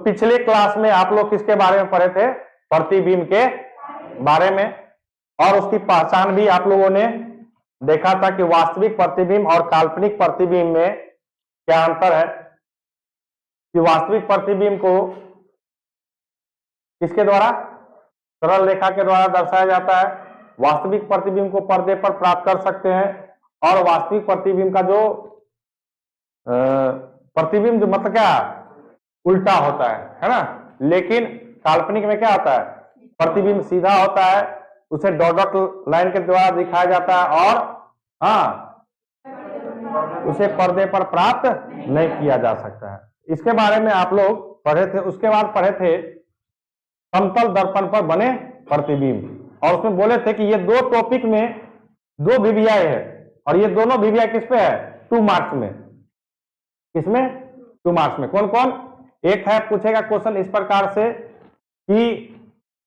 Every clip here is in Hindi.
पिछले क्लास में आप लोग किसके बारे में पढ़े थे? प्रतिबिंब के बारे में, और उसकी पहचान भी आप लोगों ने देखा था कि वास्तविक प्रतिबिंब और काल्पनिक प्रतिबिंब में क्या अंतर है, कि वास्तविक प्रतिबिंब को किसके द्वारा? सरल रेखा के द्वारा दर्शाया जाता है। वास्तविक प्रतिबिंब को पर्दे पर प्राप्त कर सकते हैं, और वास्तविक प्रतिबिंब का जो प्रतिबिंब जो मतलब क्या उल्टा होता है ना। लेकिन काल्पनिक में क्या होता है? प्रतिबिंब सीधा होता है, उसे डॉट लाइन के द्वारा दिखाया जाता है, और उसे पर्दे पर प्राप्त नहीं किया जा सकता है। इसके बारे में आप लोग पढ़े थे। उसके बाद पढ़े थे समतल दर्पण पर बने प्रतिबिंब, और उसमें बोले थे कि ये दो टॉपिक में दो वीवीआई है, और ये दोनों वीवीआई किस पे है? 2 मार्क्स में। किसमें? 2 मार्क्स में। कौन कौन? एक है, पूछेगा क्वेश्चन इस प्रकार से कि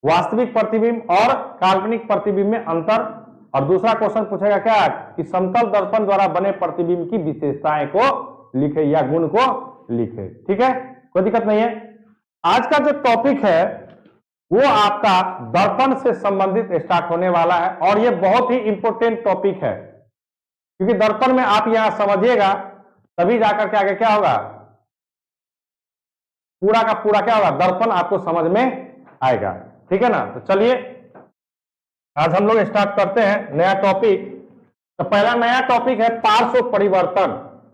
वास्तविक प्रतिबिंब और काल्पनिक प्रतिबिंब में अंतर, और दूसरा क्वेश्चन पूछेगा क्या कि समतल दर्पण द्वारा बने प्रतिबिंब की विशेषताएं को लिखे या गुण को लिखे। ठीक है, कोई दिक्कत नहीं है। आज का जो टॉपिक है वो आपका दर्पण से संबंधित स्टार्ट होने वाला है, और ये बहुत ही इंपॉर्टेंट टॉपिक है, क्योंकि दर्पण में आप यहां समझिएगा तभी जाकर के आगे क्या होगा, पूरा का पूरा क्या होगा, दर्पण आपको समझ में आएगा। ठीक है ना। तो चलिए आज हम लोग स्टार्ट करते हैं नया टॉपिक। तो पहला नया टॉपिक है पार्श्व परिवर्तन।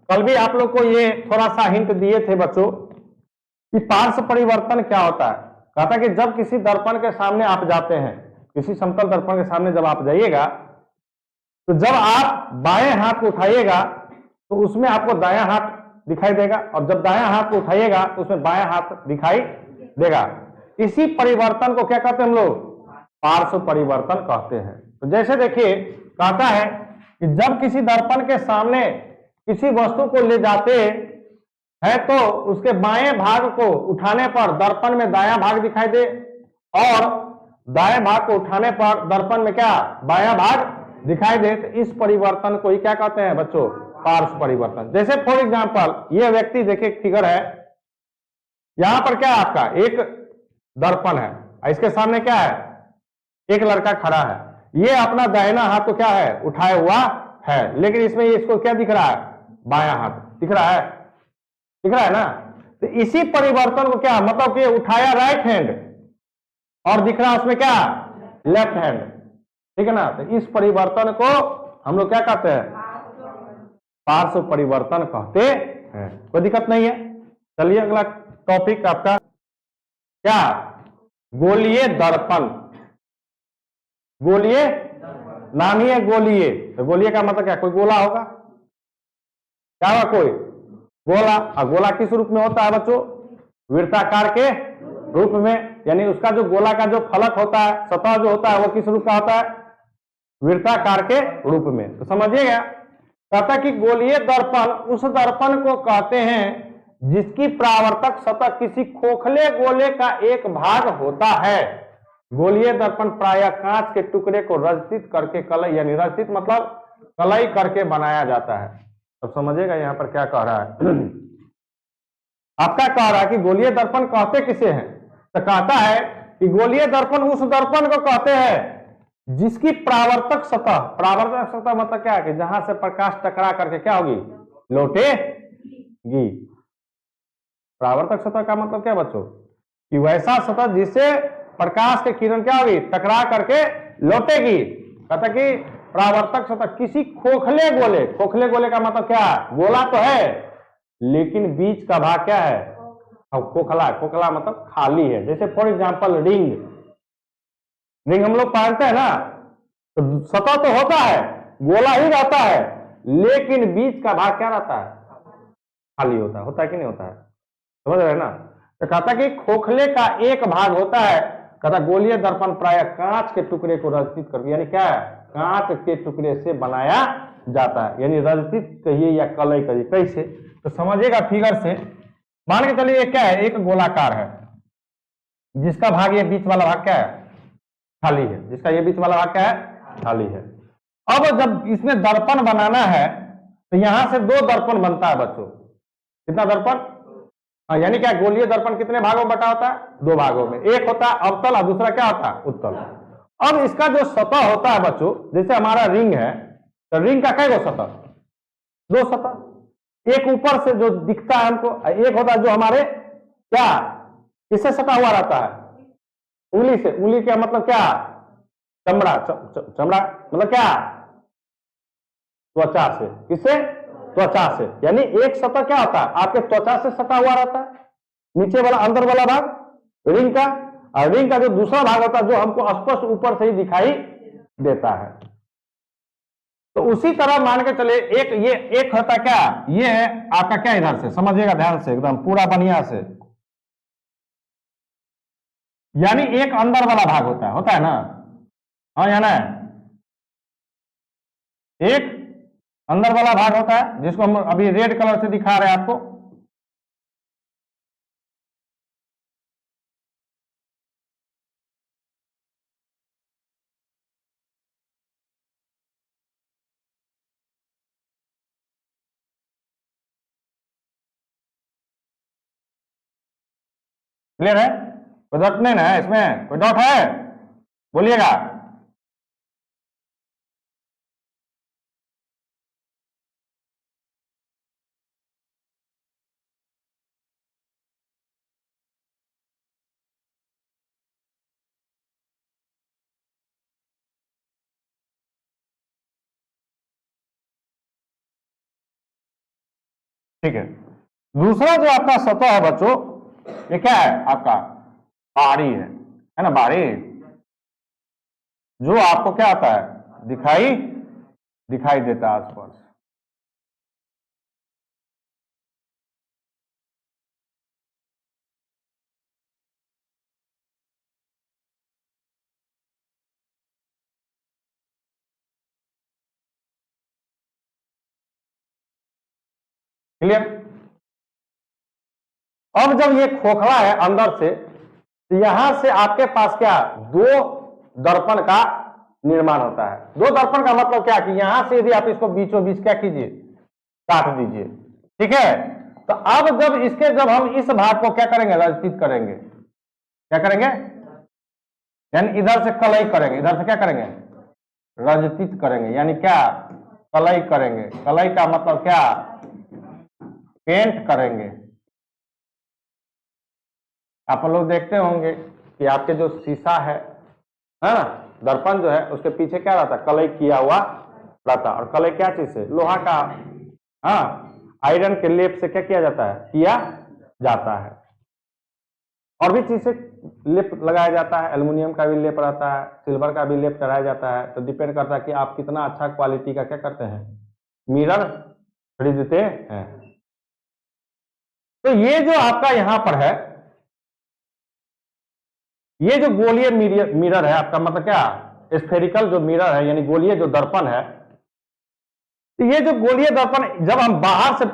कल भी आप लोग को ये थोड़ा सा हिंट दिए थे बच्चों कि पार्श्व परिवर्तन क्या होता है। कहा था कि जब किसी दर्पण के सामने आप जाते हैं, किसी समतल दर्पण के सामने जब आप जाइएगा, तो जब आप बाएं हाथ को उठाइएगा तो उसमें आपको दायां हाथ दिखाई देगा, और जब दायां हाथ को उठाइएगा तो उसमें बायां हाथ दिखाई देगा। इसी परिवर्तन को क्या कहते हैं हम लोग? पार्श्व परिवर्तन कहते हैं। तो जैसे देखिए कहता है कि जब किसी दर्पण के सामने किसी वस्तु को ले जाते हैं तो उसके बाएं भाग को उठाने पर दर्पण में दायां भाग दिखाई दे, और दाएं भाग को उठाने पर दर्पण में क्या, बायां भाग दिखाई दे। तो इस परिवर्तन को ही क्या कहते हैं बच्चों? पार्श्व परिवर्तन। जैसे फॉर एग्जांपल ये व्यक्ति देखिए फिगर है, यहां पर क्या है आपका एक दर्पण है, इसके सामने क्या है, एक लड़का खड़ा है, ये अपना दाहिना हाथ को क्या है, उठाया हुआ है, लेकिन इसमें इसको क्या दिख रहा है, बायां हाथ दिख रहा है, दिख रहा है ना। तो इसी परिवर्तन को क्या मतलब कि उठाया राइट हैंड और दिख रहा उसमें क्या, लेफ्ट हैंड, ठीक है ना। तो इस परिवर्तन को हम लोग क्या कहते हैं, पार्श्व परिवर्तन कहते हैं। कोई दिक्कत नहीं है। चलिए अगला टॉपिक आपका क्या, गोलीय दर्पण। गोलीय नाम ही है गोलीय, तो गोलीय का मतलब क्या, कोई गोला होगा, क्या होगा, कोई गोला। और गोला किस रूप में होता है बच्चों, वृत्ताकार के रूप में, यानी उसका जो गोला का जो फलक होता है, सतह जो होता है वो किस रूप का होता है, वृत्ताकार के रूप में। तो समझिएगा, कहता कि गोलीय दर्पण उस दर्पण को कहते हैं जिसकी परावर्तक सतह किसी खोखले गोले का एक भाग होता है। गोलीय दर्पण प्रायः कांच के टुकड़े को रचित करके कलई, यानी रचित मतलब कलई करके बनाया जाता है। अब समझिएगा यहाँ पर क्या कह रहा है आपका, कह रहा है कि गोलीय दर्पण कहते किसे हैं, तो कहता है कि गोलीय दर्पण उस दर्पण को कहते हैं जिसकी परावर्तक सतह, परावर्तक सतह मतलब क्या है कि जहां से प्रकाश टकरा करके क्या होगी, लौटेगी। परावर्तक सतह का मतलब क्या बच्चों, कि वैसा सतह जिससे प्रकाश के किरण क्या होगी, टकरा करके लौटेगी। कहता कि परावर्तक सतह किसी खोखले गोले, खोखले गोले का मतलब क्या है, गोला तो है लेकिन बीच का भाग क्या है, खोखला। खोखला मतलब खाली है। जैसे फॉर एग्जांपल रिंग, रिंग हम लोग पहनते हैं ना, तो सतह तो होता है, गोला ही रहता है, लेकिन बीच का भाग क्या रहता है, खाली होता है कि नहीं होता है, समझ रहे हैं ना। तो कहता कि खोखले का एक भाग होता है। कहता गोलीय दर्पण प्रायः कांच के टुकड़े को रचित करके, यानी क्या है, कांच के टुकड़े से बनाया जाता है, यानी रचित कहिए या कलई कहिए, कैसे, तो समझिएगा फिगर से। मान के चलिए क्या है, एक गोलाकार है जिसका भाग ये बीच वाला भाग क्या है, खाली है, जिसका ये बीच वाला भाग क्या है, खाली है। अब जब इसमें दर्पण बनाना है तो यहां से 2 दर्पण बनता है बच्चों। कितना दर्पण, हाँ, यानी क्या गोलीय दर्पण कितने भागों में बटा होता है? दो भागों में, एक होता है अवतल और दूसरा क्या होता है? उत्तल। अब इसका जो सतह होता है बच्चों, जैसे हमारा रिंग है, तो रिंग का क्या सतह? दो सतह, एक ऊपर से जो दिखता है हमको, एक होता है जो हमारे क्या किससे सटा हुआ रहता है? उंगली से। उंगली का मतलब क्या? चमड़ा। चमड़ा मतलब क्या? त्वचा से। किससे? त्वचा से। यानी एक सतह क्या होता है? आपके त्वचा से सटा हुआ रहता है, नीचे वाला अंदर वाला भाग रिंग का, और रिंग का जो दूसरा भाग होता है जो हमको स्पष्ट ऊपर से ही दिखाई देता है। तो उसी तरह मान के चले एक ये एक होता क्या, ये है आपका क्या, इधर से समझिएगा ध्यान से एकदम पूरा बढ़िया से, यानी एक अंदर वाला भाग होता है ना? हाँ या ना? एक अंदर वाला भाग होता है जिसको हम अभी रेड कलर से दिखा रहे हैं आपको। क्लियर है? कोई डाउट नहीं ना इसमें? कोई डाउट है? बोलिएगा। ठीक है, दूसरा जो आपका सतह है बच्चों, ये क्या है आपका? बाहरी है ना? बाहरी जो आपको क्या आता है? दिखाई देता है आसपास। क्लियर? अब जब ये खोखला है अंदर से, तो यहां से आपके पास क्या, दो दर्पण का निर्माण होता है। दो दर्पण का मतलब क्या कि यहां से यदि आप इसको बीचों बीच क्या कीजिए, काट दीजिए। ठीक है, तो अब जब हम इस भाग को क्या करेंगे, रचित करेंगे। क्या करेंगे? यानी इधर से कलई करेंगे, इधर से क्या करेंगे? रजतित करेंगे। यानी क्या? कलई करेंगे। कलई का मतलब क्या? पेंट करेंगे। आप लोग देखते होंगे कि आपके जो शीशा है ना, दर्पण जो है, उसके पीछे क्या रहता है? कलई किया हुआ रहता है। और कलई क्या चीज से? लोहा का, हाँ, आयरन के लेप से क्या किया जाता है? किया जाता है। और भी चीज से लेप लगाया जाता है, एल्युमिनियम का भी लेप रहता है, सिल्वर का भी लेप चढ़ाया जाता है। तो डिपेंड करता है कि आप कितना अच्छा क्वालिटी का क्या करते हैं, मिरर खरीदते हैं। तो ये जो आपका यहां पर है, ये जो गोलीय मिरर है आपका, मतलब क्या, स्फेरिकल जो मिरर है, यानी गोलीय जो दर्पण है, तो ये जो गोलीय दर्पण जब हम बाहर से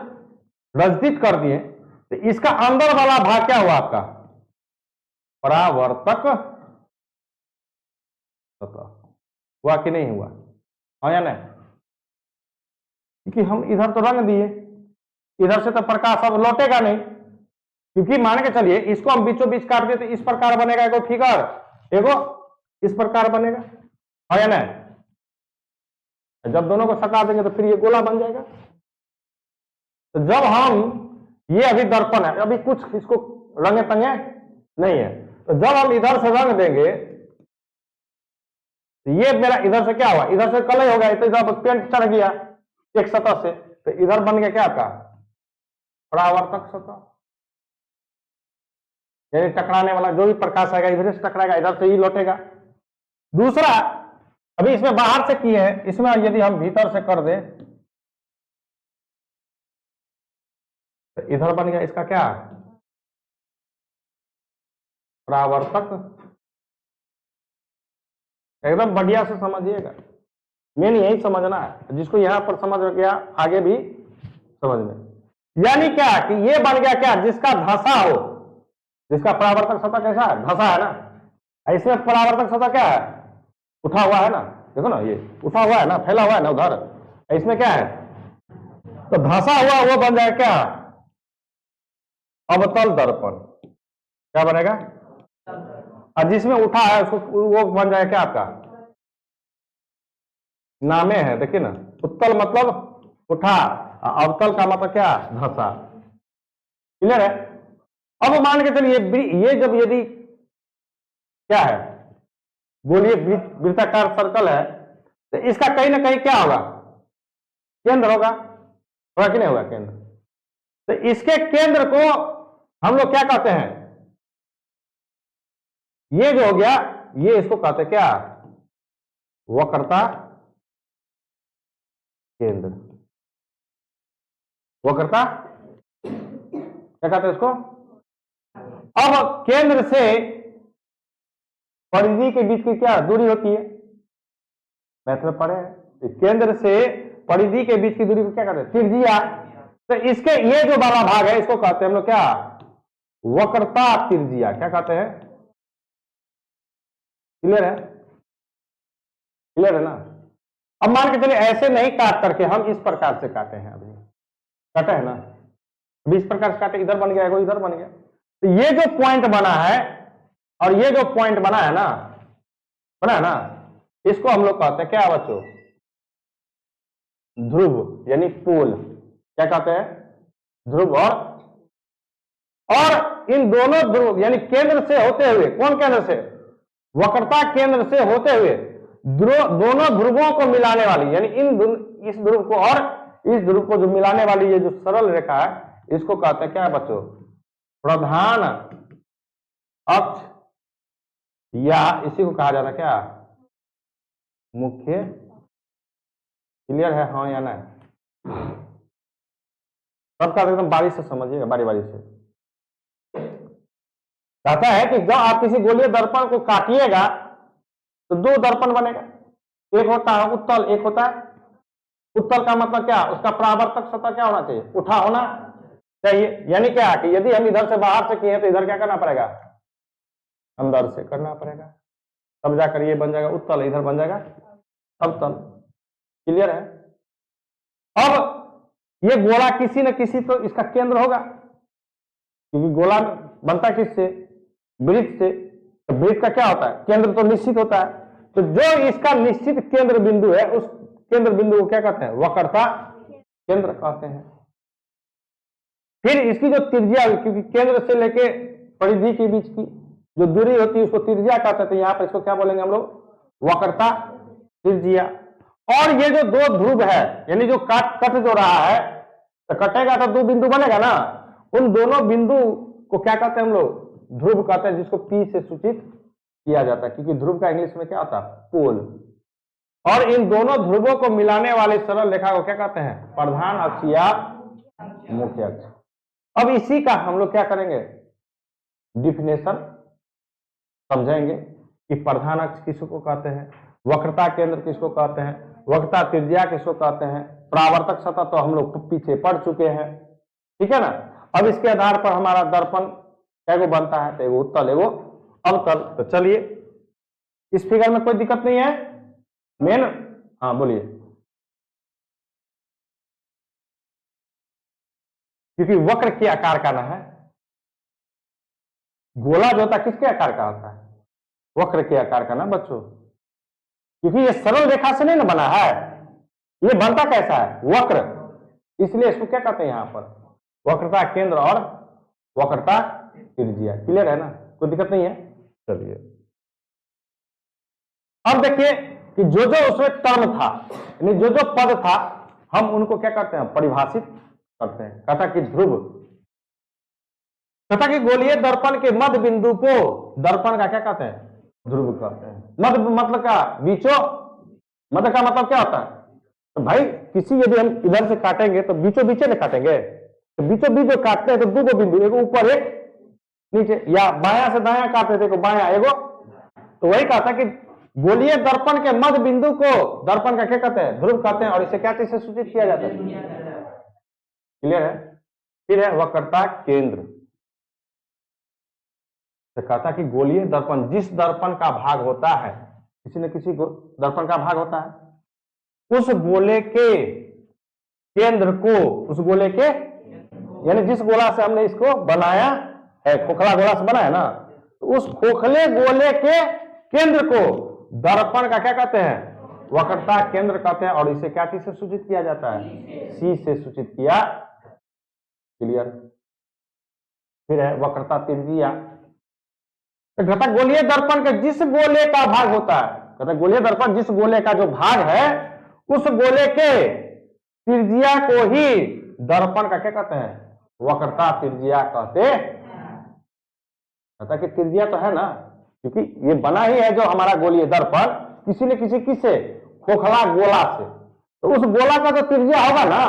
रचित कर दिए, तो इसका अंदर वाला भाग क्या हुआ आपका? परावर्तक सतह हुआ कि नहीं हुआ? हाँ या नहीं? क्योंकि हम इधर तो रंग दिए, इधर से तो प्रकाश अब लौटेगा नहीं, क्योंकि मान के चलिए इसको हम बीचों बीच काट दें तो इस प्रकार बनेगा एगो फिगर, एगो इस प्रकार बनेगा। हाँ या नहीं? जब दोनों को सटा देंगे तो फिर ये गोला बन जाएगा। तो जब हम ये अभी दर्पण है, अभी कुछ इसको रंगे तंगे नहीं है, तो जब हम इधर से रंग देंगे तो ये मेरा इधर से क्या हुआ? इधर से कलई हो गया, तो इधर पेंट चढ़ गया एक सतह से, तो इधर बन गया क्या आपका? परावर्तक सतह। यानी टकराने वाला जो भी प्रकाश आएगा इधर से टकराएगा, इधर से ही लौटेगा। दूसरा, अभी इसमें बाहर से किए हैं, इसमें यदि हम भीतर से कर दें तो इधर बन गया इसका क्या? परावर्तक। एकदम बढ़िया से समझिएगा, मेन यही समझना है, जिसको यहां पर समझ गया आगे भी समझ में। यानी क्या कि ये बन गया क्या? जिसका धसा हो, जिसका परावर्तक सतह कैसा है? धसा है ना। इसमें परावर्तक सतह क्या है? उठा हुआ है ना, देखो ना, ये उठा हुआ है ना, फैला हुआ है ना उधर। इसमें क्या है? तो धसा हुआ वो बन जाएगा क्या? अवतल दर्पण क्या बनेगा, और जिसमें उठा है उसको वो बन जाएगा क्या आपका नामे है, देखिए ना, उत्तल मतलब उठा, अवतल का मतलब क्या धसा। क्लियर है। अब मान के चलिए ये जब यदि क्या है गोलीय वृत्ताकार सर्कल है तो इसका कहीं ना कहीं क्या होगा केंद्र होगा कि नहीं होगा केंद्र। तो इसके केंद्र को हम लोग क्या कहते हैं, ये जो हो गया ये इसको कहते हैं क्या वक्रता केंद्र। वक्रता क्या कहते हैं इसको। अब केंद्र से परिधि के बीच की क्या दूरी होती है, मैथ में पढ़े हैं, केंद्र से परिधि के बीच की दूरी को क्या कहते हैं त्रिज्या। तो इसके ये जो बड़ा भाग है इसको कहते हैं हम लोग क्या वक्रता त्रिज्या, क्या कहते हैं। क्लियर है, क्लियर है ना। अब मान के चलिए ऐसे नहीं काट करके हम इस प्रकार से काटे हैं, अभी काटे है ना, अभी इस प्रकार से काटे, इधर बन गया इधर बन गया। तो ये जो पॉइंट बना है और ये जो पॉइंट बना है ना, इसको हम लोग कहते हैं क्या बच्चों ध्रुव यानी पोल, क्या कहते हैं ध्रुव। और इन दोनों ध्रुव यानी केंद्र से होते हुए, कौन केंद्र से वक्रता केंद्र से होते हुए दोनों ध्रुवों को मिलाने वाली यानी इस ध्रुव को और इस ध्रुव को जो मिलाने वाली ये जो सरल रेखा है इसको कहते हैं क्या बच्चों प्रधान अक्ष, या इसी को कहा जाता है क्या मुख्य। क्लियर है हाँ या ना, सबका एकदम बारी से समझिएगा, बारी बारी से। कहता है कि जब आप किसी गोलीय दर्पण को काटिएगा तो दो दर्पण बनेगा, एक होता है उत्तल, एक होता है उत्तल का मतलब क्या उसका परावर्तक सतह क्या होना चाहिए उठा होना चाहिए। यानी क्या कि यदि हम इधर से बाहर से किए तो इधर क्या करना पड़ेगा अंदर से करना पड़ेगा, तब जाकर ये बन जाएगा उत्तल, इधर बन जाएगा अवतल। क्लियर है। अब ये गोला किसी न किसी तो इसका केंद्र होगा, क्योंकि गोला बनता किससे वृत्त से, तो वृत्त का क्या होता है केंद्र तो निश्चित होता है। तो जो इसका निश्चित केंद्र बिंदु है उस केंद्र बिंदु को क्या कहते हैं वक्रता केंद्र कहते हैं। फिर इसकी जो त्रिज्या, क्योंकि केंद्र से लेके परिधि के बीच की जो दूरी होती है उसको त्रिज्या कहते हैं, तो यहां पर इसको क्या बोलेंगे हम लोग वक्रता त्रिज्या। और ये जो दो ध्रुव है यानी जो कट जो रहा है तो कटेगा तो दो बिंदु बनेगा ना, उन दोनों बिंदु को क्या कहते हैं हम लोग ध्रुव कहते हैं, जिसको P से सूचित किया जाता है, क्योंकि ध्रुव का इंग्लिश में क्या होता है पोल। और इन दोनों ध्रुवों को मिलाने वाली सरल रेखा को क्या कहते हैं प्रधान अक्ष या मुख्य अक्ष। अब इसी का हम लोग क्या करेंगे डिफिनेशन समझेंगे कि प्रधान अक्ष किसको कहते हैं, वक्रता केंद्र किसको कहते हैं, वक्रता त्रिज्या किसको कहते हैं, परावर्तक सतह तो हम लोग पीछे पढ़ चुके हैं। ठीक है ना। अब इसके आधार पर हमारा दर्पण एगो बनता है, तो एगो उत्तल एगो अवतल। तो चलिए इस फिगर में कोई दिक्कत नहीं है मेन, हाँ बोलिए। क्योंकि वक्र के आकार का ना है, गोला जो होता है किसके आकार का होता है वक्र के आकार का ना बच्चों, क्योंकि ये सरल रेखा से नहीं ना बना है, ये बनता कैसा है वक्र, इसलिए इसको क्या कहते हैं यहां पर वक्रता केंद्र और वक्रता त्रिज्या। क्लियर है ना, कोई दिक्कत नहीं है। चलिए अब देखिए कि जो जो उसमें टर्म था यानी जो जो पद था हम उनको क्या करते हैं परिभाषित करते हैं। कहता कि ध्रुव, कहता कि गोलीय दर्पण के मध्य बिंदु को दर्पण का क्या कहते हैं ध्रुव कहते हैं। मध्य मतलब क्या बीचों, मध्य का मतलब क्या होता है, तो भाई किसी यदि हम इधर से काटेंगे तो बीचों बीचे में काटेंगे, तो बीचों बीच जो काटते हैं तो दो बिंदु, एक ऊपर एक नीचे, या बायां से दायां काटते थे बायां एगो, तो वही कहा था कि गोलीय दर्पण के मध्य बिंदु को दर्पण का क्या कहते हैं ध्रुव कहते हैं। और इसे क्या चीज से सूचित किया जाता है। क्लियर है। फिर है वक्रता केंद्र, तो कहता कि गोलीय दर्पण जिस दर्पण का भाग होता है, किसी न किसी दर्पण का भाग होता है, उस गोले के केंद्र को, उस गोले के यानी जिस गोला से हमने इसको बनाया है, खोखला गोला से बनाया ना, तो उस खोखले गोले के केंद्र को दर्पण का क्या कहते हैं? वक्रता केंद्र कहते हैं। और इसे क्या चीज से सूचित किया जाता है? सी से सूचित किया। क्लियर? फिर है वक्रता त्रिज्या। तो कहता गोलीय दर्पण के जिस गोले का भाग होता है, कहता गोलीय दर्पण जिस गोले का जो भाग है, उस गोले के त्रिज्या को ही दर्पण का क्या कहते हैं? वक्रता त्रिज्या कहते हैं। कहता कि त्रिज्या तो है ना, क्योंकि ये बना ही है जो हमारा गोलीय दर्पण किसी न किसी खोखला गोला से, तो उस गोला का जो त्रिज्या होगा ना,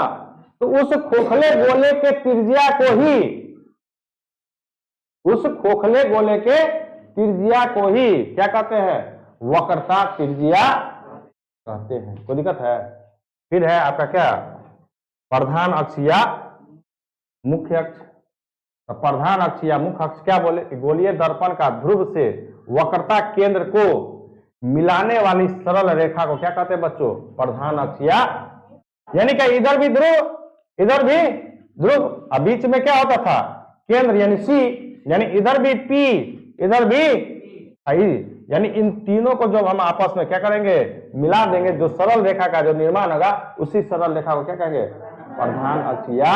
तो उस खोखले गोले के त्रिज्या को ही, उस खोखले गोले के त्रिज्या को ही क्या कहते हैं? वक्रता त्रिज्या कहते हैं। कोई दिक्कत है? फिर है आपका क्या? प्रधान अक्ष या मुख्य अक्ष। तो प्रधान अक्ष या मुख्य अक्ष क्या बोले? गोलीय दर्पण का ध्रुव से वक्रता केंद्र को मिलाने वाली सरल रेखा को क्या कहते हैं बच्चों? प्रधान अक्ष या, यानी कि इधर भी ध्रुव, इधर भी ध्रुव, और बीच में क्या होता था? केंद्र यानी सी, यानी इधर भी पी, इधर भी आई, यानी इन तीनों को जब हम आपस में क्या करेंगे? मिला देंगे, जो सरल रेखा का जो निर्माण होगा, उसी सरल रेखा को क्या कहेंगे? प्रधान अक्ष या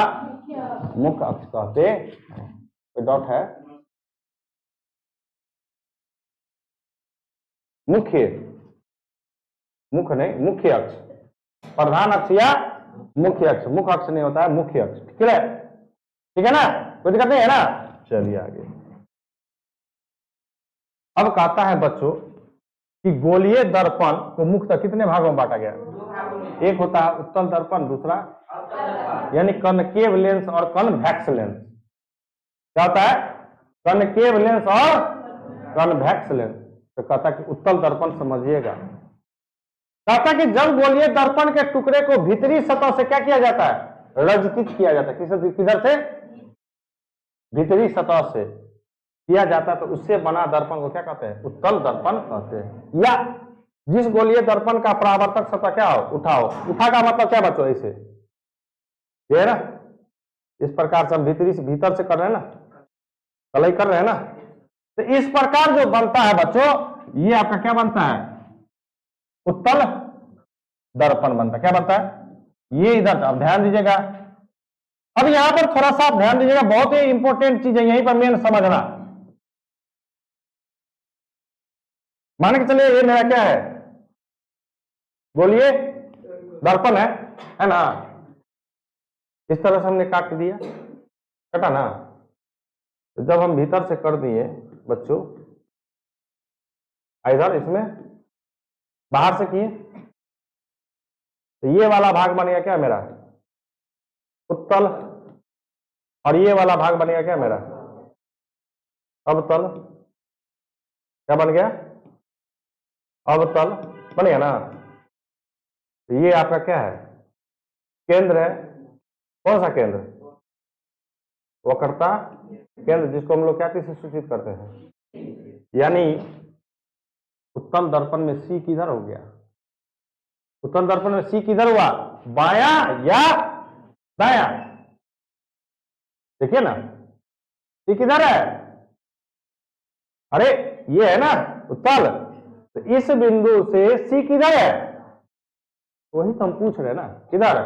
मुख्य अक्ष कहते हैं। कोई डाउट है? मुख्य नहीं, मुख्य अक्ष। प्रधान अक्ष या मुख्य अक्ष, मुख्य अक्ष नहीं होता है, मुख्य अक्ष। ठीक है? ठीक है ना? कोई दिक्कत नहीं है ना? चलिए आगे। अब कहता है बच्चों कि गोलीय दर्पण को मुख्यतः कितने भागों में बांटा गया? एक होता है उत्तल दर्पण, दूसरा यानी कनकेव लेंस और कन्वेक्स लेंस। क्या होता है? कनकेव लेंस और कन्वेक्स लेंस। तो कहता कि उत्तल दर्पण समझिएगा। कहता कि जब गोलीय दर्पण के टुकड़े को भीतरी सतह से क्या किया जाता है? रजकित किया जाता है। किधर से? भीतरी सतह से किया जाता है, तो उससे बना दर्पण को क्या कहते हैं? उत्तल दर्पण कहते हैं। या जिस गोलीय दर्पण का परावर्तक सतह क्या हो? उठाओ। उठा का मतलब क्या बच्चों? ऐसे ये है ना, इस प्रकार से हम भीतर से कर रहे हैं ना, कलई कर रहे हैं ना, तो इस प्रकार जो बनता है बच्चों, ये आपका क्या बनता है? उत्तल दर्पण बनता है। क्या बनता है? ये इधर, अब ध्यान दीजिएगा। अब यहां पर थोड़ा सा ध्यान दीजिएगा, बहुत ही इंपॉर्टेंट चीज है, यहीं पर मेन समझना। मान के चलिए ये मेरा क्या है? गोलीय दर्पण है ना? इस तरह से हमने काट दिया, कटा ना। तो जब हम भीतर से कर दिए बच्चों, इधर इसमें बाहर से किए, तो ये वाला भाग बन गया क्या मेरा? उत्तल। और ये वाला भाग बन गया क्या मेरा? अवतल। क्या बन गया? अवतल बन गया ना। तो ये आपका क्या है? केंद्र है। कौन सा केंद्र? वक्रता केंद्र, जिसको हम लोग क्या चीज से सूचित करते हैं? यानी उत्तल दर्पण में सी किधर हो गया? उत्तल दर्पण में सी किधर हुआ? बाया या दाया? देखिए ना, सी किधर है? अरे ये है ना उत्तल, तो इस बिंदु से सी किधर है? वही तो हम पूछ रहे हैं ना, किधर?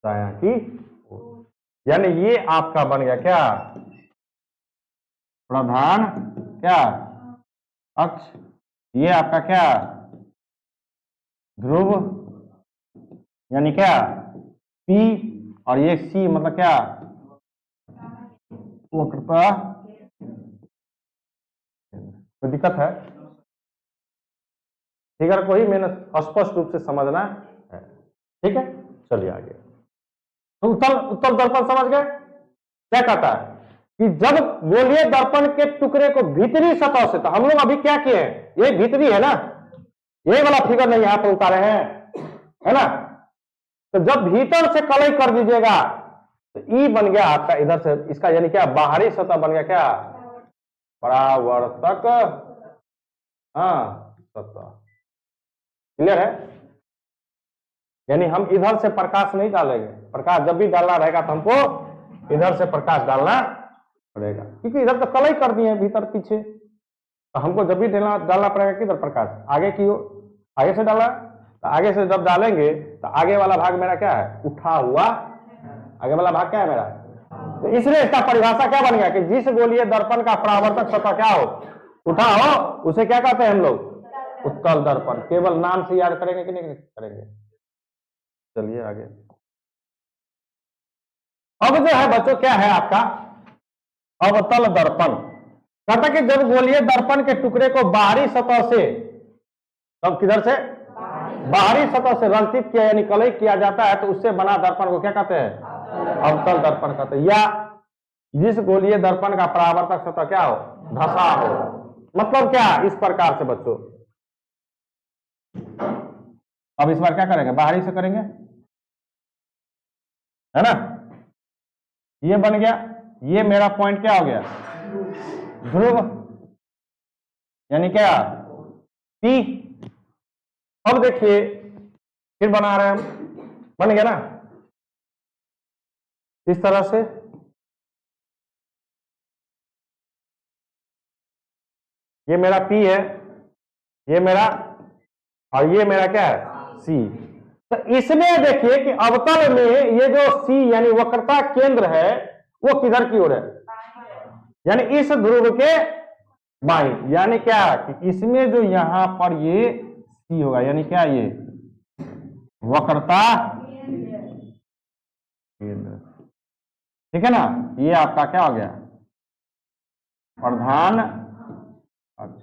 दाया की। यानी ये आपका बन गया क्या? प्रधान क्या अक्ष। ये आपका क्या? ध्रुव, यानी क्या? P, और ये C मतलब क्या? वक्रता। कोई दिक्कत है? फिगर को ही मैंने स्पष्ट रूप से समझना है। ठीक है, चलिए आगे। तो उत्तल दर्पण समझ गए? क्या कहता है कि जब गोलीय दर्पण के टुकड़े को भीतरी सतह से, तो हम लोग अभी क्या किए हैं? ये भीतरी है ना, ये वाला फिगर नहीं यहां पर उतारे हैं, है ना। तो जब भीतर से कलई कर दीजिएगा तो ई बन गया आपका इधर से, इसका यानी क्या? बाहरी सतह बन गया क्या? परावर्तक सतह। क्लियर है? यानी हम इधर से प्रकाश नहीं डालेंगे, प्रकाश जब भी डालना रहेगा तो हमको इधर से प्रकाश डालना पड़ेगा, क्योंकि इधर तो कलई कर दिए भीतर पीछे, तो हमको जब भी डालना पड़ेगा किधर प्रकाश, आगे की ओर, आगे से डाला, तो आगे से जब डालेंगे तो आगे वाला भाग मेरा क्या है, उठा हुआ, आगे वाला भाग क्या है मेरा। तो इसलिए इसका परिभाषा क्या बन गया कि जिस गोलीय दर्पण का परावर्तक सतह क्या हो, उठा हो, उसे क्या कहते हैं हम लोग, उत्तल दर्पण। केवल नाम से याद करेंगे कि नहीं करेंगे। चलिए आगे। अब जो है बच्चों क्या है आपका अवतल दर्पण। कहता कि जब गोलीय दर्पण के टुकड़े को बाहरी सतह से, तब किधर से, बाहरी सतह से रंजित किया यानी कलई किया जाता है, तो उससे बना दर्पण को क्या कहते हैं, अवतल दर्पण कहते हैं। या जिस गोलीय दर्पण का परावर्तक सतह क्या हो, धसा हो। मतलब क्या, इस प्रकार से बच्चों, अब इस बार क्या करेंगे, बाहरी से करेंगे, है ना। ये बन गया, ये मेरा पॉइंट क्या हो गया, ध्रुव, यानी क्या P। अब देखिए फिर बना रहे हैं हम, बन गया ना इस तरह से। ये मेरा P है, ये मेरा, और ये मेरा क्या है C। तो इसमें देखिए कि अवतल में ये जो C यानी वक्रता केंद्र है वो किधर की ओर है, यानी इस ध्रुव के बाईं, यानी क्या कि इसमें जो यहां पर ये C होगा, यानी क्या ये वक्रता केंद्र, ठीक है ना। ये आपका क्या हो गया, प्रधान अक्ष।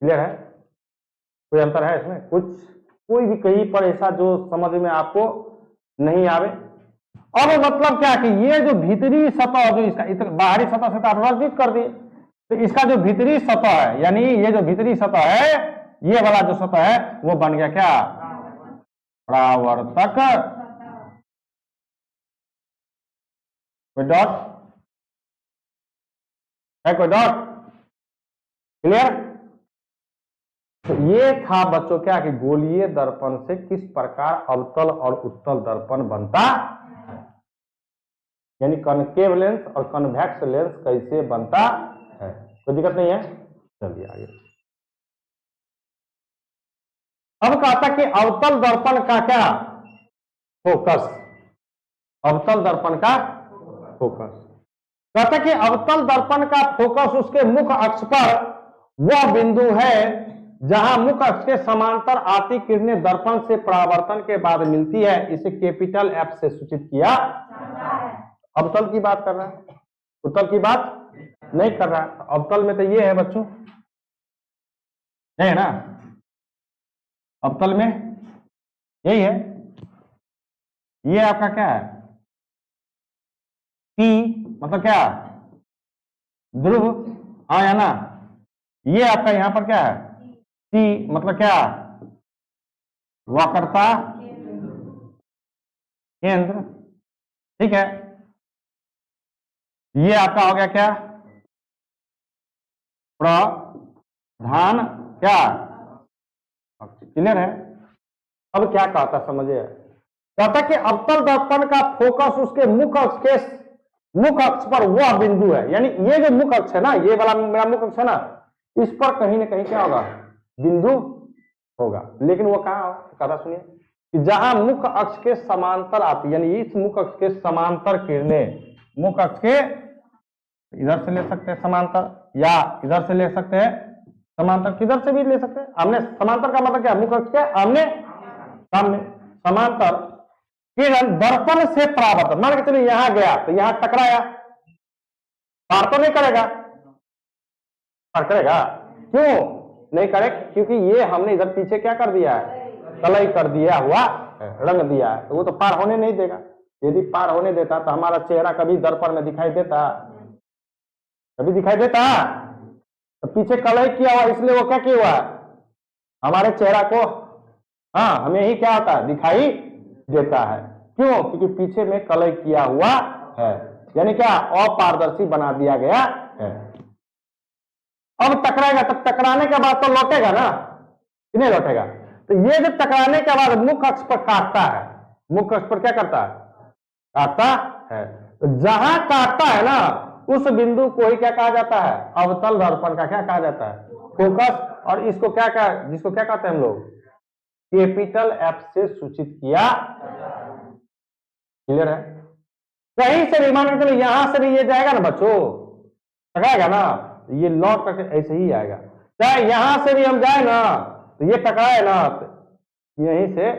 क्लियर है, कोई अंतर है इसमें, कुछ कोई भी कहीं पर ऐसा जो समझ में आपको नहीं आवे। अब मतलब क्या कि ये जो भीतरी सतह, जो इसका बाहरी सतह से आप वर्जित कर दिए, तो इसका जो भीतरी सतह है, यानी ये जो भीतरी सतह है, ये वाला जो सतह है वो बन गया क्या, परावर्तक। कोई डॉट है, कोई डॉट, क्लियर। तो ये था बच्चों क्या कि गोलीय दर्पण से किस प्रकार अवतल और उत्तल दर्पण बनता, यानी कॉनकेव लेंस और कन्वेक्स लेंस कैसे बनता है। कोई दिक्कत नहीं है, चलिए आगे। अब कहता कि अवतल दर्पण का क्या फोकस, अवतल दर्पण का फोकस। कहता कि अवतल दर्पण का फोकस उसके मुख्य अक्ष पर वह बिंदु है जहां मुख्य अक्ष के समांतर आती किरणें दर्पण से परावर्तन के बाद मिलती है, इसे कैपिटल F से सूचित किया। अवतल की बात कर रहा है, उत्तल की बात नहीं कर रहा है। अवतल में तो ये है बच्चों, है ना, अवतल में यही है। ये आपका क्या है, P मतलब क्या, ध्रुव, हाँ या ना। ये आपका यहां पर क्या है, C मतलब क्या, वक्रता केंद्र, ठीक है। ये आपका हो गया क्या, प्रधान क्या, क्लियर है। अब क्या कहता समझिए, कहता कि अवतल दर्पण का फोकस उसके मुख्य अक्ष पर वह बिंदु है, यानी ये जो मुख्य अक्ष है ना, ये वाला मेरा मुख्य अक्ष है ना, इस पर कहीं ना कहीं क्या होगा, बिंदु होगा। लेकिन वो कहां, कहता सुनिए कि जहां मुख्य अक्ष के समांतर आती, यानी इस मुख्य अक्ष के समांतर किरणें, मुख्य अक्ष के इधर से ले सकते हैं समांतर, या इधर से ले सकते हैं समांतर, किधर से भी ले सकते हैं। आमने समांतर का मतलब क्या, मुख्य अक्ष के आमने सामने समांतर किरण दर्पण से परावर्तन, मान के चलिए यहां गया तो यहां टकराया, पार तो नहीं करेगा, पार करेगा, क्यों नहीं करे, क्योंकि ये हमने इधर पीछे क्या कर दिया है, कलई कर दिया हुआ, रंग दिया है, तो वो तो पार होने नहीं देगा। यदि पार होने देता तो हमारा चेहरा कभी दर्पण में दिखाई देता, कभी दिखाई देता, तो पीछे कलई किया हुआ, इसलिए वो क्या किया हुआ, हमारे चेहरा को, हाँ हमें ही क्या होता है, दिखाई देता है। क्यों, क्योंकि पीछे में कलई किया हुआ है, यानी क्या, अपारदर्शी बना दिया गया है। अब टकराएगा, तब टकराने के बाद तो लौटेगा ना, कि नहीं लौटेगा। तो ये जब टकराने के बाद मुख्य अक्ष पर काटता है, मुख्य अक्ष पर क्या करता है, काटता है। तो जहां काटता है ना उस बिंदु को ही क्या कहा जाता है, अवतल दर्पण का क्या कहा जाता है, फोकस। और इसको क्या जिसको क्या कहते हैं हम लोग, कैपिटल एफ से सूचित किया। क्लियर है। कहीं से भी मान के चलो यहां से भी ये जाएगा ना बच्चों, टकराएगा ना, ये लौट करके ऐसे ही आएगा। चाहे यहां से भी हम जाए ना तो ये टकराए ना तो यहीं से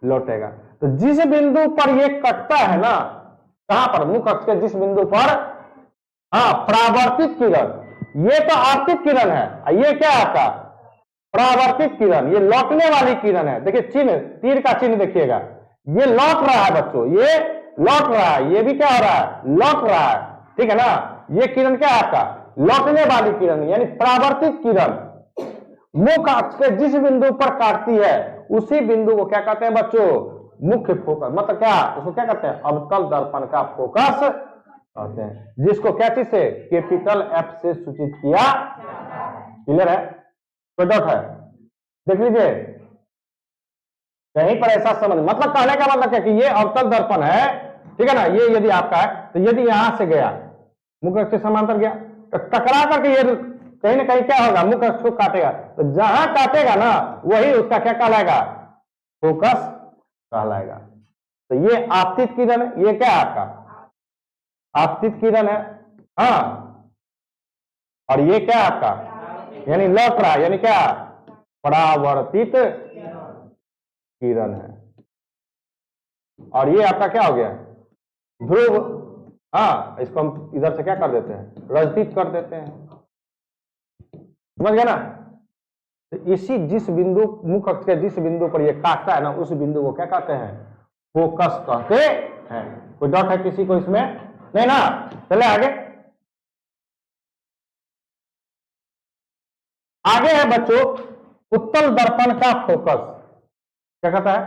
लौटेगा। तो जिस बिंदु पर ये कटता है ना, कहां पर, मुख अक्ष के जिस बिंदु पर, हाँ, परावर्तित किरण, ये तो आपतित किरण है, ये क्या है आपका परावर्तित किरण, ये लौटने वाली किरण है। देखिए चिन्ह, तीर का चिन्ह देखिएगा, ये लौट रहा है बच्चों, ये लौट रहा है, ये भी क्या हो रहा है, लौट रहा है, ठीक है ना। ये किरण क्या है आपका, लौटने वाली किरण, यानी परावर्तित किरण मुख अक्ष के जिस बिंदु पर काटती है उसी बिंदु को क्या कहते हैं बच्चों, मुख्य फोकस। मतलब क्या, उसको क्या कहते हैं, अवतल दर्पण का फोकस कहते हैं, जिसको क्या चीज से, कैपिटल एफ से सूचित किया। क्लियर है, कोई डाउट है, देख लीजिए कहीं पर ऐसा समझ, मतलब कहने का मतलब क्या कि ये अवतल दर्पण है, ठीक है ना। ये यदि आपका है तो यदि यहां से गया, मुख अक्ष से समांतर गया तो टकरा करके ये कहीं ना कहीं क्या होगा, मुख अक्ष को काटेगा। तो जहां काटेगा ना वही उसका क्या कहलाएगा, फोकस कहलाएगा। तो ये आपतित किरण है, ये क्या है आपका आपतित किरण है, हाँ। और ये क्या है आपका, यानी लौट रहा है, यानी क्या परावर्तित किरण है। और ये आपका क्या हो गया, ध्रुव, हाँ, इसको हम इधर से क्या कर देते हैं, रजतीत कर देते हैं, समझ गया ना। तो इसी जिस बिंदु, मुख अक्ष के जिस बिंदु पर ये काटता है ना उस बिंदु को क्या कहते हैं, फोकस कहते हैं। कोई डाउट है किसी को इसमें, नहीं ना। चले आगे, आगे है बच्चों उत्तल दर्पण का फोकस। क्या कहता है,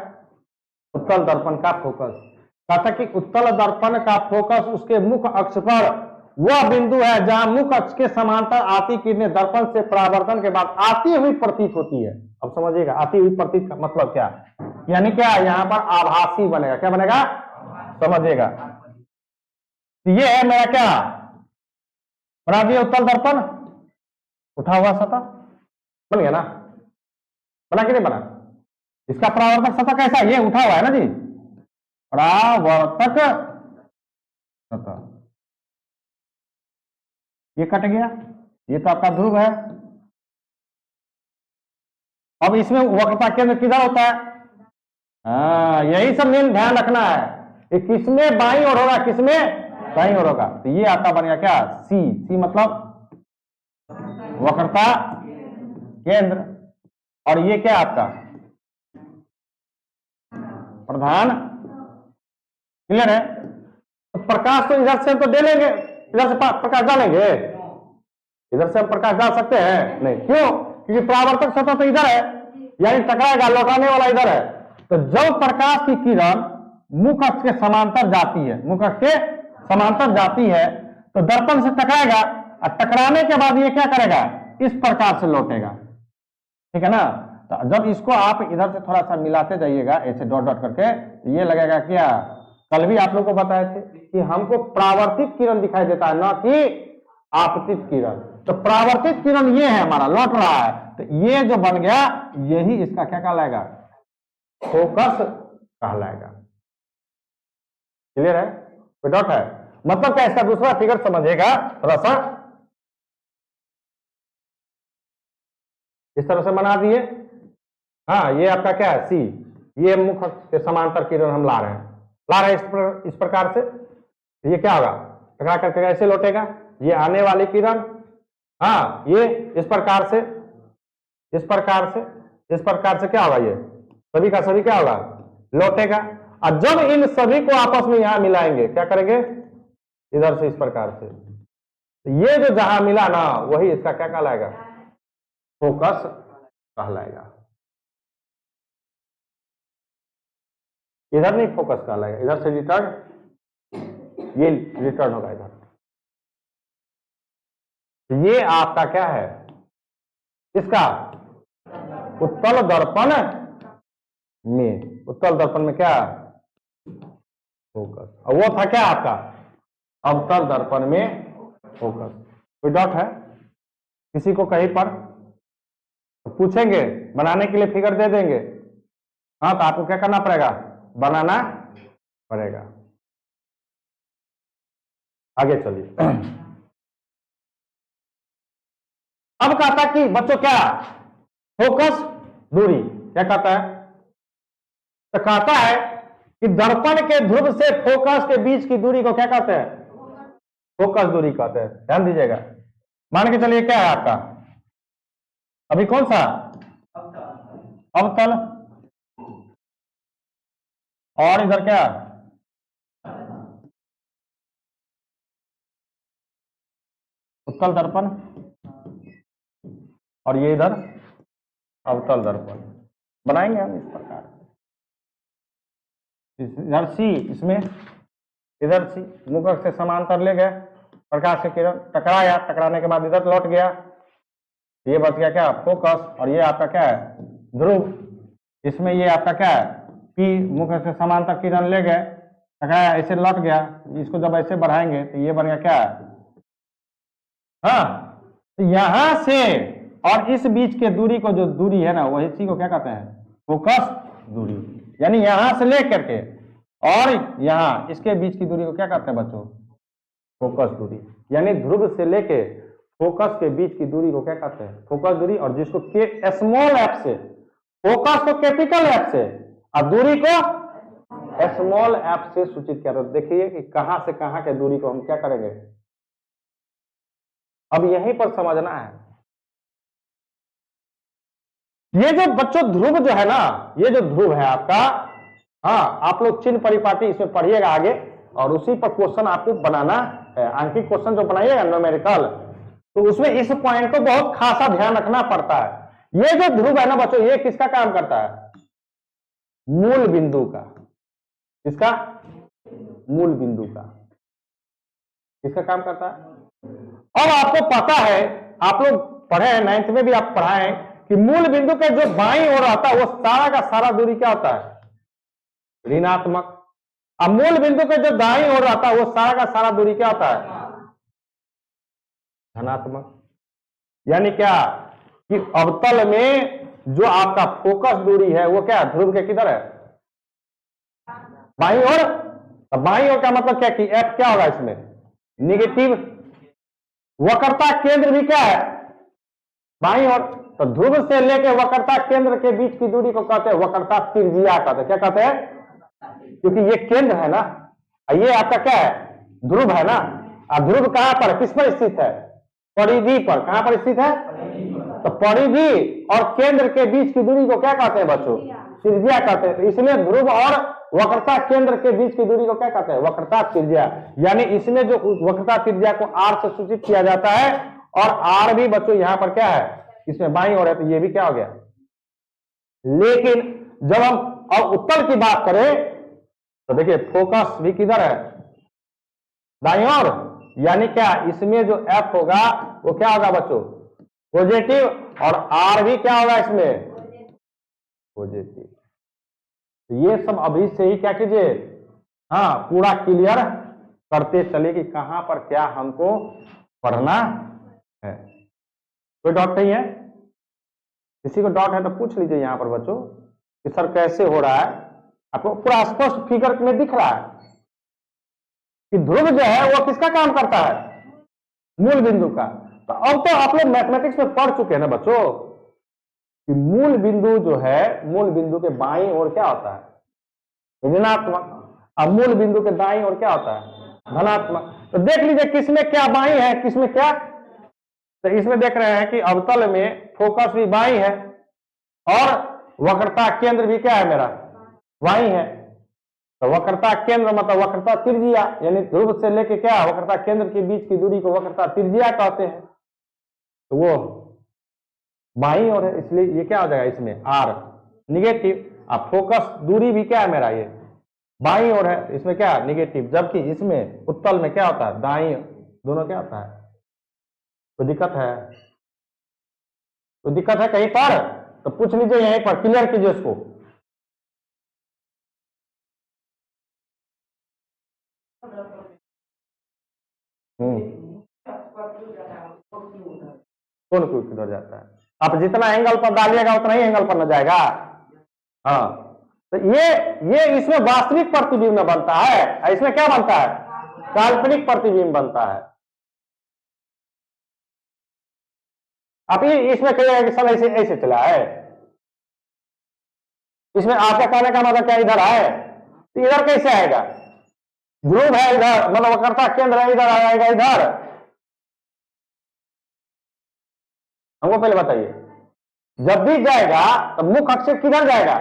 उत्तल दर्पण का फोकस। कहता कि उत्तल दर्पण का फोकस उसके मुख अक्ष पर वह बिंदु है जहां मुख अक्ष के समांतर आती किरणें दर्पण से परावर्तन के बाद आती हुई प्रतीत होती है। अब समझिएगा आती हुई प्रतीत का मतलब क्या, यानी क्या यहां पर आभासी बनेगा, क्या बनेगा, समझिएगा। ये है मेरा क्या बना दिया, उत्तल दर्पण, उठा हुआ सतह बन गया ना, बना कि नहीं बना। इसका परावर्तक सतह कैसा, ये उठा हुआ है ना जी, परावर्तक सतह, ये कट गया, ये तो आपका ध्रुव है। अब इसमें वक्रता केंद्र किधर होता है, हाँ, यही सब मेन ध्यान रखना है, ये किसमें बाईं ओर होगा, किसमें दाईं ओर होगा। तो ये आपका बन गया क्या, सी, सी मतलब वक्रता केंद्र। और ये क्या आपका प्रधान। क्लियर है। तो प्रकाश तो इधर से तो डालेंगे, इधर से प्रकाश डालेंगे, इधर से हम प्रकाश डाल सकते हैं नहीं, क्यों, क्योंकि परावर्तक सतह तो इधर है, यानी टकराएगा, लौटाने वाला इधर है। तो जब प्रकाश की किरण मुख अक्ष के समांतर जाती है, मुख अक्ष के समांतर जाती है तो दर्पण से टकराएगा, और टकराने के बाद ये क्या करेगा, इस प्रकार से लौटेगा, ठीक है ना। तो जब इसको आप इधर से थोड़ा सा मिलाते जाइएगा ऐसे डॉट डॉट करके, ये लगेगा क्या, कल भी आप लोग को बताए थे कि हमको परावर्तित किरण दिखाई देता है ना कि आपतित किरण। तो परावर्तित किरण ये है हमारा, लौट रहा है, तो ये जो बन गया यही इसका क्या कहलाएगा, फोकस कहलाएगा। क्लियर है, कोई डाउट है, मतलब क्या, इसका दूसरा फिगर समझिएगा थोड़ा सा, इस तरह से बना दिए, हाँ, ये आपका क्या है सी, ये मुख के समांतर किरण हम ला रहे हैं इस प्रकार से। ये क्या होगा, टकरा करके ऐसे लौटेगा, ये आने वाली किरण, हाँ, ये इस प्रकार से, इस प्रकार से, इस प्रकार से क्या होगा, ये सभी का सभी क्या होगा, लौटेगा। और जब इन सभी को आपस में यहां मिलाएंगे, क्या करेंगे, इधर से इस प्रकार से, तो ये जो जहां मिला ना वही इसका क्या कहलाएगा, फोकस कहलाएगा। इधर नहीं फोकस कहलाएगा, इधर से रिटर्न, ये रिटर्न होगा इधर। तो ये आपका क्या है, इसका उत्तल दर्पण में, उत्तल दर्पण में क्या फोकस, और वो था क्या आपका अवतल दर्पण में फोकस। कोई डाउट है किसी को कहीं पर? तो पूछेंगे, बनाने के लिए फिगर दे देंगे। हाँ, तो आपको क्या करना पड़ेगा, बनाना पड़ेगा। आगे चलिए। अब कहता कि बच्चों क्या फोकस दूरी, क्या कहता है? तो कहता है कि दर्पण के ध्रुव से फोकस के बीच की दूरी को क्या कहते हैं? फोकस दूरी कहते हैं। ध्यान दीजिएगा। मान के चलिए क्या है आपका अभी कौन सा अवतल, और इधर क्या उत्तल दर्पण, और ये इधर अवतल दर्पण। बनाएंगे हम इस प्रकार, इधर सी, इसमें इधर सी, मुख से समांतर ले गए, प्रकाश से किरण टकराया, टकराने के बाद इधर लौट गया, ये बच गया क्या फोकस, और ये आपका क्या है ध्रुव। इसमें ये आपका क्या है पी, मुख से समांतर किरण ले गए, टकराया, ऐसे लौट गया, इसको जब ऐसे बढ़ाएंगे तो ये बन गया क्या है, हाँ, तो यहां से और इस बीच के दूरी को, जो दूरी है ना, वही इसी को क्या कहते हैं फोकस दूरी। यानी यहां से लेकर के और यहां इसके बीच की दूरी को क्या कहते हैं बच्चों, फोकस दूरी। यानी ध्रुव से लेके फोकस के बीच की दूरी को क्या कहते हैं फोकस दूरी, और जिसको के स्मॉल एफ से, फोकस को कैपिटल एफ से और दूरी को स्मॉल एफ से सूचित किया। तो देखिए कि कहां से कहां के दूरी को हम क्या करेंगे, अब यहीं पर समझना है। ये जो बच्चों ध्रुव जो है ना, ये जो ध्रुव है आपका, हाँ, आप लोग चिन्ह परिपाटी इसमें पढ़िएगा आगे, और उसी पर क्वेश्चन आपको बनाना है। आंकिक क्वेश्चन जो बनाइएगा न्यूमेरिकल, तो उसमें इस पॉइंट को बहुत खासा ध्यान रखना पड़ता है। ये जो ध्रुव है ना बच्चों, ये किसका काम करता है, मूल बिंदु का। किसका, मूल बिंदु का, किसका काम करता है। अब आपको पता है, आप लोग पढ़े हैं 9th में भी आप पढ़ाए हैं कि मूल बिंदु के जो बाईं ओर आता है वो सारा का सारा दूरी क्या होता है, ऋणात्मक। अब मूल बिंदु के जो दाईं ओर आता है वो सारा का सारा दूरी क्या होता है, धनात्मक। यानी क्या कि अवतल में जो आपका फोकस दूरी है वो क्या ध्रुव के किधर है, बाईं ओर। तो बाईं ओर का मतलब क्या कि एफ क्या होगा इसमें, निगेटिव। वक्रता केंद्र भी क्या है, बाईं ओर। तो ध्रुव से लेकर वक्रता केंद्र के बीच की दूरी को कहते हैं वक्रता त्रिज्या कहते हैं। क्या कहते हैं, क्योंकि ये केंद्र है ना, ये आपका क्या है ध्रुव है ना, और ध्रुव कहां पर, किस पर स्थित है, परिधि पर। कहां पर स्थित है, तो परिधि और केंद्र के बीच की दूरी को क्या कहते हैं बच्चों, त्रिज्या कहते हैं। तो इसलिए ध्रुव और वक्रता केंद्र के बीच की दूरी को क्या कहते हैं, वक्रता त्रिज्या। यानी इसमें जो वक्रता त्रिज्या को आर से सूचित किया जाता है, और आर भी बच्चों यहां पर क्या है, इसमें बाईं ओर है, तो ये भी क्या हो गया। लेकिन जब हम अब उत्तर की बात करें तो देखिए फोकस भी किधर है, दाईं ओर। यानी क्या इसमें जो एफ होगा वो क्या होगा बच्चों, पॉजिटिव, और आर भी क्या होगा इसमें, पॉजिटिव। तो ये सब अभी से ही क्या कीजिए, हाँ, पूरा क्लियर करते चले कि कहां पर क्या हमको पढ़ना है। कोई डाउट नहीं है, किसी को डाउट है तो पूछ लीजिए यहां पर बच्चों कि सर कैसे हो रहा है। आपको पूरा स्पष्ट फिगर में दिख रहा है कि ध्रुव जो है वो किसका काम करता है, मूल बिंदु का। तो अब तो आप लोग मैथमेटिक्स में पढ़ चुके हैं ना बच्चों कि मूल बिंदु जो है, मूल बिंदु के बाईं ओर क्या होता है, ऋणात्मक, और मूल बिंदु के दाईं ओर क्या होता है, धनात्मक। तो देख लीजिए किसमें क्या बाईं है, किसमें क्या। तो इसमें देख रहे हैं कि अवतल में फोकस भी बाईं है, और वक्रता केंद्र भी क्या है मेरा, बाईं है। तो वक्रता केंद्र मतलब वक्रता त्रिज्या, यानी ध्रुव से लेके क्या वक्रता केंद्र के बीच की दूरी को वक्रता त्रिज्या कहते हैं। तो वो बाईं ओर है, इसलिए ये क्या हो जाएगा इसमें आर निगेटिव। अब फोकस दूरी भी क्या है मेरा, ये बाईं ओर है, इसमें क्या निगेटिव। जबकि इसमें उत्तल में क्या होता है, दाईं, दोनों क्या होता है। कोई दिक्कत है, कोई दिक्कत है कहीं पर तो पूछ लीजिए, यहीं पर क्लियर कीजिए उसको। कौन किधर जाता है? आप जितना एंगल पर डालिएगा उतना ही एंगल पर न जाएगा। हाँ, तो ये इसमें वास्तविक प्रतिबिंब बनता है, इसमें क्या बनता है? काल्पनिक प्रतिबिंब बनता है। अब इसमें कहिएगा कि सर ऐसे ऐसे चला है, इसमें आपका कहने का मतलब क्या इधर है, तो इधर कैसे आएगा? ध्रुव है इधर, मतलब वक्रता केंद्र है इधर, आएगा इधर। हमको पहले बताइए, जब भी जाएगा तो मुख्य अक्ष किधर जाएगा?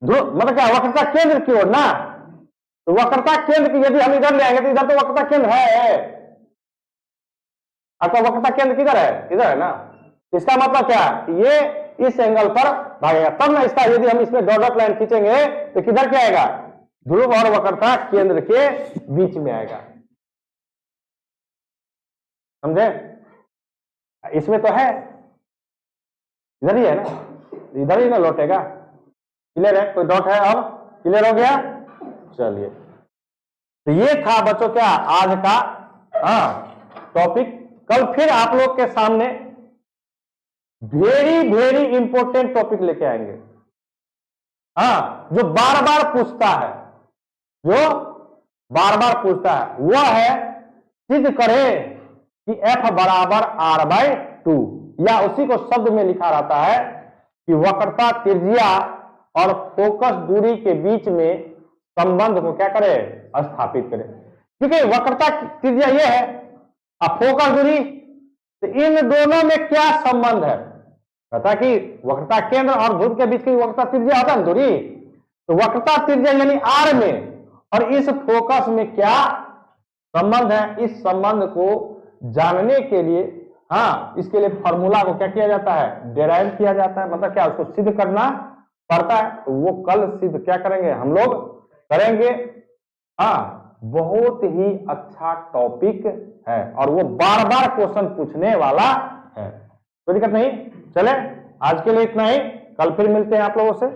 ध्रुव मतलब क्या, वक्रता केंद्र की ओर ना। तो वक्रता केंद्र की यदि हम इधर ले आएंगे तो इधर तो वक्रता केंद्र है, आपका वक्रता केंद्र किधर है? इधर है ना। इसका मतलब क्या, ये इस एंगल पर भागेगा, तब ना इसका यदि हम इसमें डॉट लाइन खींचेंगे तो किधर क्या आएगा? ध्रुव और वक्रता केंद्र के बीच में आएगा। समझे? इसमें तो है, इधर ही है ना, इधर ही ना लौटेगा। क्लियर है? कोई डॉट है? अब क्लियर हो गया? चलिए, तो ये था बच्चों क्या आज का टॉपिक। कल फिर आप लोग के सामने वेरी वेरी इंपॉर्टेंट टॉपिक लेके आएंगे, जो बार बार पूछता है, जो बार बार पूछता है, वह है सिद्ध करें कि F बराबर R/2, या उसी को शब्द में लिखा रहता है कि वक्रता त्रिज्या और फोकस दूरी के बीच में संबंध को क्या करे? स्थापित करें। ठीक है, वक्रता त्रिज्या ये है, अब फोकस दूरी, तो इन दोनों में क्या संबंध है? पता कि वक्रता केंद्र और ध्रुव के बीच की वक्रता त्रिज्या होता है दूरी, तो वक्रता त्रिज्या यानी R में और इस फोकस में क्या संबंध है? इस संबंध को जानने के लिए इसके लिए फॉर्मूला को क्या किया जाता है? डेराइव किया जाता है, मतलब क्या, उसको सिद्ध करना पड़ता है। तो वो कल सिद्ध क्या करेंगे? हम लोग करेंगे। बहुत ही अच्छा टॉपिक है और वो बार बार क्वेश्चन पूछने वाला है, कोई दिक्कत नहीं। चले, आज के लिए इतना ही, कल फिर मिलते हैं आप लोगों से।